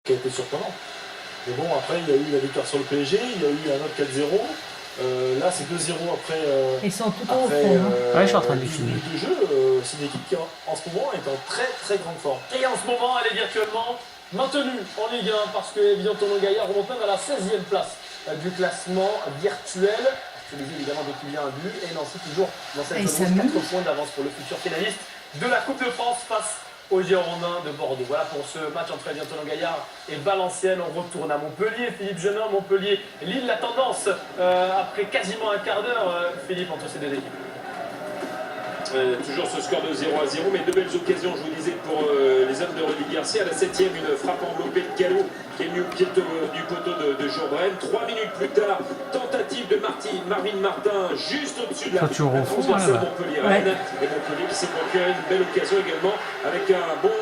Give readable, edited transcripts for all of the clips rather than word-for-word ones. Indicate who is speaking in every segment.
Speaker 1: qui a été surprenant. Mais bon, après, il y a eu la victoire sur le PSG, il y a eu un autre 4-0. Là, c'est 2-0 après.
Speaker 2: Ils sont tout au fond.
Speaker 3: Ouais, je suis en train de filmer.
Speaker 1: De jeu, c'est une équipe qui, en ce moment, est en très très grande forme.
Speaker 4: Et en ce moment, elle est virtuellement maintenue en Ligue 1 parce que Évident-Tonon-Gaillard remonte même à la 16e place du classement virtuel. Actualisé évidemment dès qu'il y a un but. Et Nancy toujours dans cette pelouse, 4 points d'avance pour le futur finaliste de la Coupe de France face aux Girondins de Bordeaux. Voilà pour ce match entre Évident-Tonon-Gaillard et Valenciennes. On retourne à Montpellier. Philippe Jeunhomme, Montpellier, Lille, la tendance après quasiment un quart d'heure, Philippe, entre ces deux équipes.
Speaker 5: Toujours ce score de 0-0, mais de belles occasions, je vous disais, pour les hommes de Rudy Garcia. À la 7e, une frappe enveloppée de Gallo qui est mis au pied du poteau de Jourdain. 3 minutes plus tard, tentative de Marvin Martin juste au-dessus de la transversale Montpellier-Rennes. Et Montpellier qui s'est procuré une belle occasion également avec un bon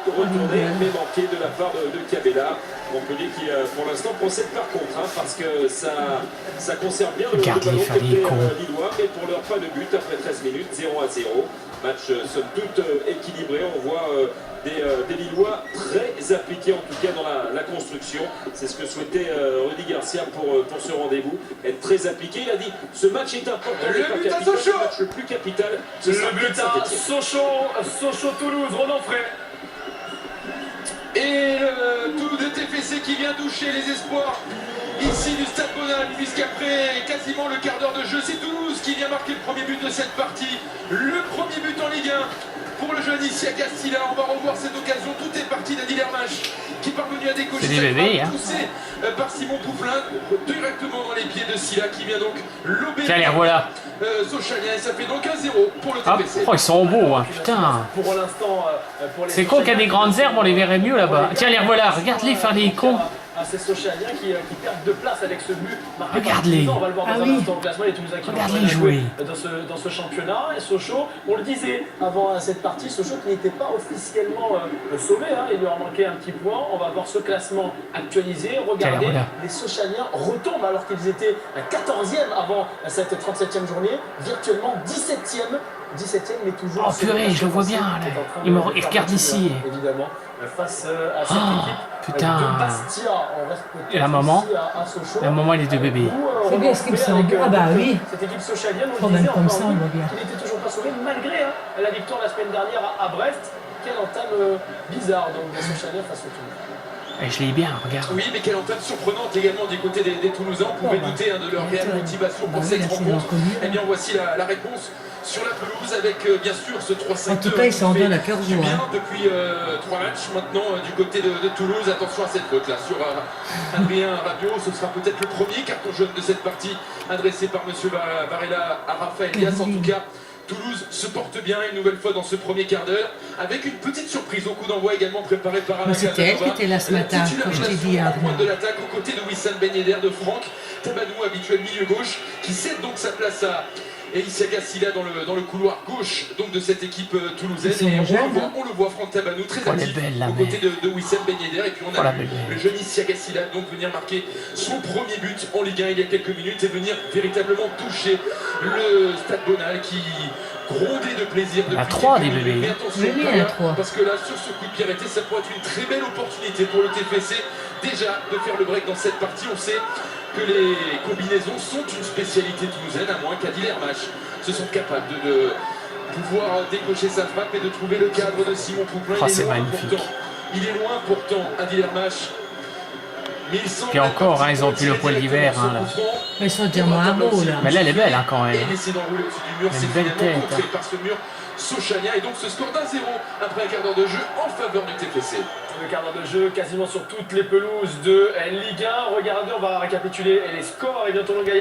Speaker 5: retourné mais manqué de la part de Cabella. Montpellier qui pour l'instant procède par contre parce que ça conserve bien le ballon côté lillois, mais pour leur pas de but après 13 minutes, 0-0. Match somme toute équilibré. On voit des Lillois très appliqués en tout cas dans la construction. C'est ce que souhaitait Rudy Garcia pour ce rendez-vous. Être très appliqué. Il a dit ce match est important.
Speaker 4: Le but à Sochaux.
Speaker 5: Le match le plus capital.
Speaker 4: Le but à Sochaux-Toulouse, Ronan Frey.
Speaker 6: Et le tout de TFC qui vient toucher les espoirs ici du Stade Bonal, puisqu'après quasiment le quart d'heure de jeu, c'est Toulouse qui vient marquer le premier but de cette partie. Le premier but en Ligue 1 pour le jeune Isia Castilla. On va revoir cette occasion. Tout est parti d'Adil Hermach qui est parvenu à décocher cette frappe poussée par Simon Pouflin directement dans les pieds de Silla qui vient donc lober
Speaker 3: voilà.
Speaker 6: Sochania, et ça fait donc 1-0 pour le TFC.
Speaker 3: Oh, ils sont beaux, hein, putain.
Speaker 4: Pour l'instant,
Speaker 3: c'est con qu'il y a des grandes herbes, on les verrait mieux là-bas. Tiens, les revoilà, regarde-les faire les cons.
Speaker 4: C'est Sochaliens qui perdent de place avec ce but marqué.
Speaker 3: Regarde-les.
Speaker 4: On va le voir dans un instant au classement. Les Toulousains qui
Speaker 3: regarde-les jouer
Speaker 4: dans ce championnat. Et Sochaux, on le disait avant cette partie, Sochaux qui n'était pas officiellement sauvé. Il lui en manquait un petit point. On va voir ce classement actualisé. Regardez, les Sochaliens retombent alors qu'ils étaient 14e avant cette 37e journée, virtuellement 17e. 17e, mais toujours.
Speaker 3: Oh purée, je le vois bien là. Il regarde ici.
Speaker 4: Évidemment, face à cette équipe de Bastia. On reste
Speaker 3: et la maman, la maman elle est de bébé.
Speaker 2: C'est bien ce qu'il me semble. Ah bah oui.
Speaker 4: Cette équipe sochalienne,
Speaker 2: on disait comme ça, on voit bien.
Speaker 4: Qui n'était toujours pas sauvé malgré la victoire la semaine dernière à Brest. Quelle entame bizarre donc des Sochaliens face au Toulouse.
Speaker 3: Et je l'ai bien, regarde.
Speaker 6: Oui, mais quelle entame surprenante également du côté des Toulousains. On pouvait douter de leur réelle motivation pour cette rencontre. Eh bien, voici la réponse sur la pelouse avec bien sûr ce 3-5-2.
Speaker 2: En tout cas, ils s'en donnent à cœur joie.
Speaker 6: Depuis 3 matchs maintenant du côté de Toulouse. Attention à cette faute là sur Adrien Rabiot. Ce sera peut-être le premier carton jaune de cette partie adressé par monsieur Varela à Raphaël Diaz. En tout cas, Toulouse se porte bien une nouvelle fois dans ce premier quart d'heure avec une petite surprise au coup d'envoi également préparé par Alain.
Speaker 2: C'était elle qui était là ce matin, comme je t'ai dit.
Speaker 6: À pointe de l'attaque aux côtés de Wissam Ben Yedder, de Franck Tabanou, habituel milieu gauche, qui cède donc sa place à Isia Castilla dans le couloir gauche donc de cette équipe toulousaine. Et on le voit, Franck Tabanou très actif aux côtés de Wissam Ben Yedder. Et puis on a le jeune Isia Castilla donc venir marquer son premier but en Ligue 1 il y a quelques minutes et venir véritablement toucher le Stade Bonal qui grondait de plaisir depuis
Speaker 3: la 3 des bébés.
Speaker 6: Mais attention, parce que là sur ce coup de pied arrêté ça pourrait être une très belle opportunité pour le TFC déjà de faire le break dans cette partie. On sait que les combinaisons sont une spécialité toulousaine, à moins qu'Adil Hermach se sente capable de pouvoir décocher sa frappe et de trouver le cadre de Simon Poupin. Il est loin pourtant, Adil Hermach. Mais
Speaker 3: et encore, ils ont plus le poil d'hiver.
Speaker 2: Mais ils sont déjà moins beaux là.
Speaker 3: Mais là, elle est belle quand même.
Speaker 6: Et essayer d'enrouler au-dessus du mur, c'est
Speaker 3: belle tête.
Speaker 6: Contré par ce mur Sochania. Et donc ce score d'1-0 après un quart d'heure de jeu en faveur du TFC.
Speaker 4: Le quart d'heure de jeu quasiment sur toutes les pelouses de Ligue 1. Regardez, on va récapituler les scores et bientôt le gagnant.